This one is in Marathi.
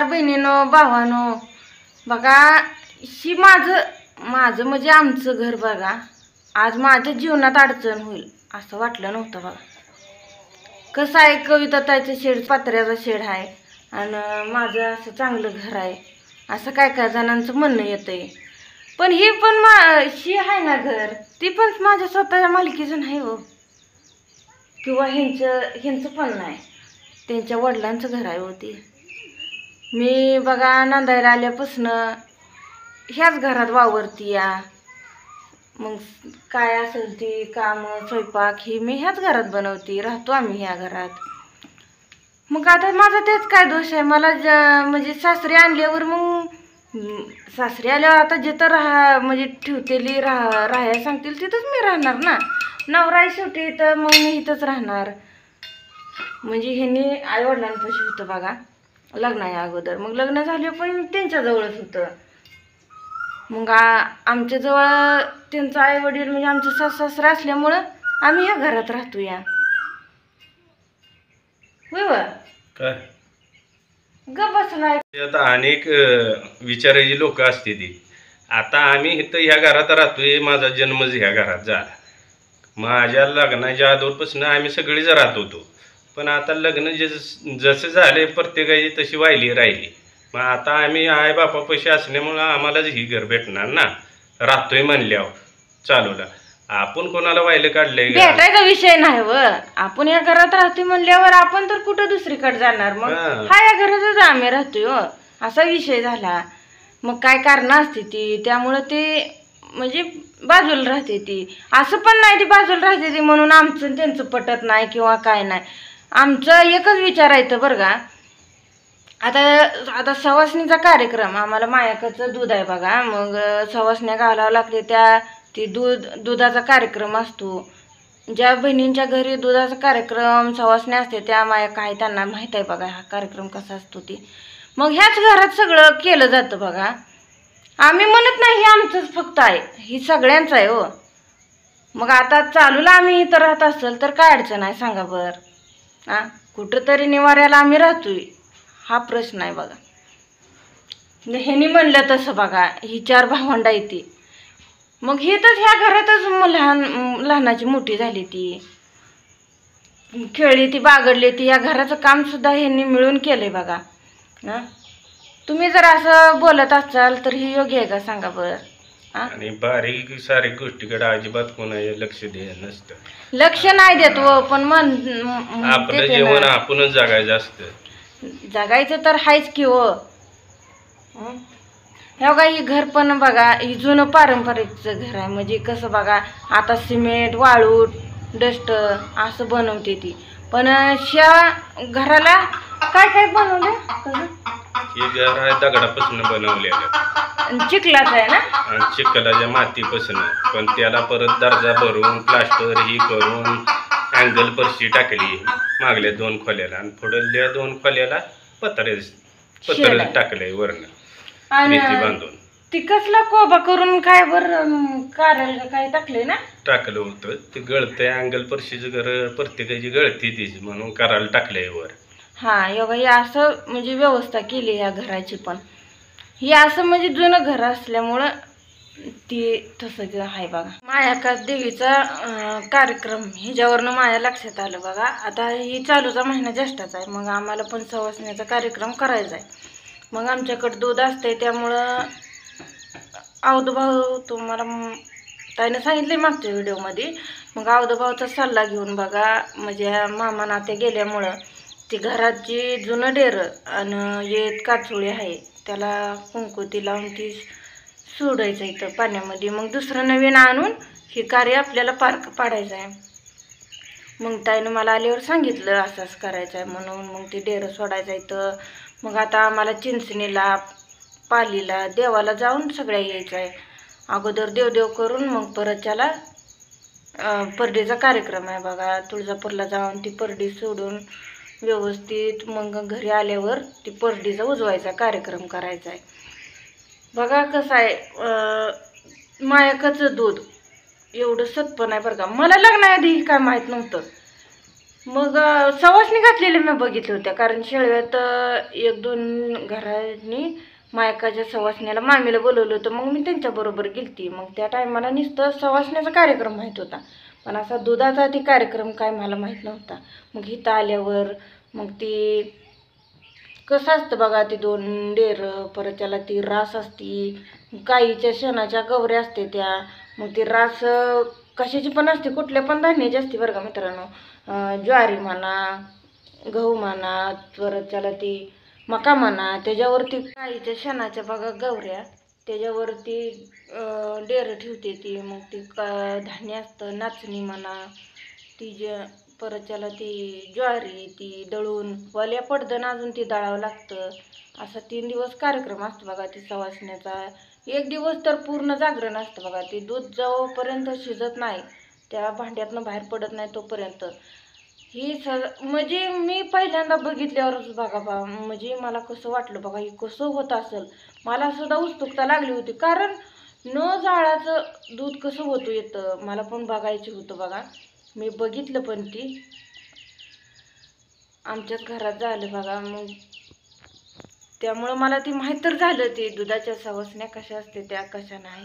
बहिणीनो भावानो बघा, ही माझं म्हणजे आमचं घर बघा. आज माझ्या जीवनात अडचण होईल असं वाटलं नव्हतं बघा. कसं आहे, कविताताईचं शेड पत्र्याचा शेड आहे आणि माझं असं चांगलं घर आहे असं काय काय जणांचं म्हणणं येतंय. पण ही आहे ना घर, ती पण माझ्या स्वतःच्या मालकीचं नाही हो, किंवा ह्यांचं पण नाही, त्यांच्या वडिलांचं घर आहे होती. मी बघा नांदायला आल्यापासून ह्याच घरात वावरती या. मग काय असेल ती कामं स्वयंपाक ही मी ह्याच घरात बनवते, राहतो आम्ही ह्या घरात. मग आता माझा तेच काय दोष आहे. मला म्हणजे सासरी आणल्यावर मग सासरी आल्यावर आता जिथं म्हणजे ठेवतेली राहायला सांगतील तिथंच मी राहणार ना. नवरा आहे शेवटी, तर मग मी इथंच राहणार. म्हणजे ह्यांनी आईवडिलांपाशी होतं बघा लग्नाच्या अगोदर. मग लग्न झाले पण त्यांच्याजवळच होतं. मग आमच्या जवळ त्यांचं आई वडील म्हणजे आमचे सासू सासरे असल्यामुळं आम्ही या घरात राहतो या. होय काय ग बसलाय. आता अनेक विचारायची लोक असते ती. आता आम्ही इथं ह्या घरात राहतोय, माझा जन्मच ह्या घरात झाला. माझ्या लग्नाच्या अगोदरपासून आम्ही सगळीच राहत होतो. पण आता लग्न जसं झाले प्रत्येकाची तशी वाहिली राहिली. मग आता आम्ही आई बापापाशी असल्यामुळं आम्हालाच ही घर भेटणार ना. राहतोय म्हणल्यावर चालवला. आपण कोणाला वाहिलं काढलंय का? भेटायचा विषय नाही व. आपण या घरात राहतोय म्हणल्यावर आपण तर कुठं दुसरीकडे जाणार. मग हा या घरातच आम्ही राहतोय हो, असा विषय झाला. मग काय कारण असते ती, त्यामुळं ते म्हणजे बाजूला राहते ती. असं पण नाही ती बाजूला राहते ती म्हणून आमचं त्यांचं पटत नाही किंवा काय नाही. आमचं एकच विचारायचं बरं का. आता सवासणीचा कार्यक्रम, आम्हाला मायाकाचं दूध आहे बघा. मग सवासण्या घालावं लागते ती दुधाचा कार्यक्रम असतो. ज्या बहिणींच्या घरी दुधाचा कार्यक्रम सवासण्या असते त्या मायका आहे, त्यांना माहीत आहे बघा हा कार्यक्रम कसा असतो ती. मग ह्याच घरात सगळं केलं जातं बघा. आम्ही म्हणत नाही हे आमचंच फक्त आहे, ही सगळ्यांचं आहे हो. मग आता चालूला आम्ही इथं राहत असेल तर काय अडचण आहे सांगा बरं. कुठंतरी निवाऱ्याला आम्ही राहतोय हा प्रश्न आहे बघा. ह्यांनी म्हणलं तसं बघा, ही 4 भावंडा येते. मग ही तर ह्या घरातच लहानाची मोठी झाली ती, खेळली ती, बागडली ती. या घराचं काम सुद्धा ह्यांनी मिळून केलंय बघा. तुम्ही जर असं बोलत असाल तर ही योग्य आहे का सांगा बरं. आणि बारीक सारीक गोष्टीकडे अजिबात कोणाचे लक्ष द्यायचं नसतं. लक्ष नाही देत व, पण आपलं जीवन आपणच जगायचं असतं. जगायचं तर हायच की हो. हे बघा ही घर पण बघा, ही जुनं पारंपरिकचं घर आहे. म्हणजे कसं बघा, आता सिमेंट वाळूट डस्ट असं बनवते ती. पण ह्या घराला काय काय बनवलं. हे घर आहे दगडापासून बनवलेलं, चिखलाच आहे ना, चिखलाच्या मातीपासून. पण त्याला परत दर्जा भरून प्लास्टर ही करून अँगल परशी टाकली मागल्या 2 खोल्याला, आणि पुढल्या 2 खोल्याला पत्र टाकलंय वरनं भीती बांधून. ती कसला कोबा करून काय बरं करायला काय टाकले ना, टाकलं होतं. ते गळतंय अँगल परशीचं घर, प्रत्येकाची गळती तीच म्हणून करायला टाकलंय वर. हा योगा हे असं म्हणजे व्यवस्था केली ह्या घराची. पण ही असं म्हणजे जुनं घर असल्यामुळं ती तसं आहे बघा. मायाका देवीचा कार्यक्रम ह्याच्यावरनं माझ्या लक्षात आलं बघा. आता ही चालूचा महिना ज्येष्ठाचा आहे. मग आम्हाला पण सवासण्याचा कार्यक्रम करायचा आहे. मग आमच्याकडे दूध असते, त्यामुळं औदुभाव तुम्हाला ताईनं सांगितले मागच्या व्हिडिओमध्ये. मग औदुभावचा सल्ला घेऊन बघा, म्हणजे मामा नाते गेल्यामुळं ती घरात जी जुनं डेरं आणि येत काचोळी आहे त्याला कुंकुती लावून ती सोडायचं इथं पाण्यामध्ये. मग दुसरं नवीन आणून हे कार्य आपल्याला पाडायचं आहे. मग ताईनं मला आल्यावर सांगितलं असंच करायचं आहे म्हणून. मग ते डेरं सोडायचं इथं. मग आता आम्हाला चिंचणीला पालीला देवाला जाऊन सगळ्या यायचं आहे. अगोदर देवदेव करून मग परत त्याला परडीचा कार्यक्रम आहे बघा. तुळजापूरला जाऊन ती परडी सोडून व्यवस्थित मग घरी आल्यावर ती परडीचा उजवायचा कार्यक्रम करायचा आहे बघा. कसं आहे मायाकाचं दूध एवढं सत्पन आहे बरं का. मला लग्नाआधी काय माहीत नव्हतं. मग सवासणी घातलेल्या मी बघितल्या होत्या, कारण शेळव्यात 1-2 घरांनी मायकाच्या सवासण्याला मामीला बोलवलं होतं. मग मी त्यांच्याबरोबर गेलती. मग त्या टायमाला नुसतं सवासण्याचा कार्यक्रम माहीत होता, पण असा दुधाचा ती कार्यक्रम काय मला माहीत नव्हता. मग इथं आल्यावर मग ती कसं असतं बघा, ती 2 डेरं, परत त्याला ती रास असती, गाईच्या शेणाच्या गवऱ्या असते त्या. मग ती रास कशाची पण असते, कुठल्या पण धान्याची असते बरं का मित्रांनो. ज्वारी म्हणा, गहू म्हणा, परत त्याला ती मका म्हणा, त्याच्यावरती गाईच्या शेणाच्या बघा गवऱ्या, त्याच्यावरती डेरं ठेवते ती. मग ती धान्य असतं, नाचणी म्हणा, ती परत त्याला ती ज्वारी ती दळून वाल्या पडदन अजून ती दळावं लागतं. असा 3 दिवस कार्यक्रम असतो बघा ती सवासण्याचा. 1 दिवस तर पूर्ण जागरण असतं बघा. ती दूध जोपर्यंत शिजत नाही, त्या भांड्यातनं बाहेर पडत नाही तोपर्यंत ही म्हणजे मी पहिल्यांदा बघितल्यावरच बघा म्हणजे मला कसं वाटलं बघा, हे कसं होत असेल. मला सुद्धा उत्सुकता लागली होती, कारण न जाळाचं दूध कसं होतं येतं मला पण बघायचं होतं बघा. मी बघितलं पण ती आमच्याच घरात झालं बघा. मग त्यामुळं मला ती माहीत तर झालं ती दुधाच्या सवासण्या कशा असते त्या कशा नाही.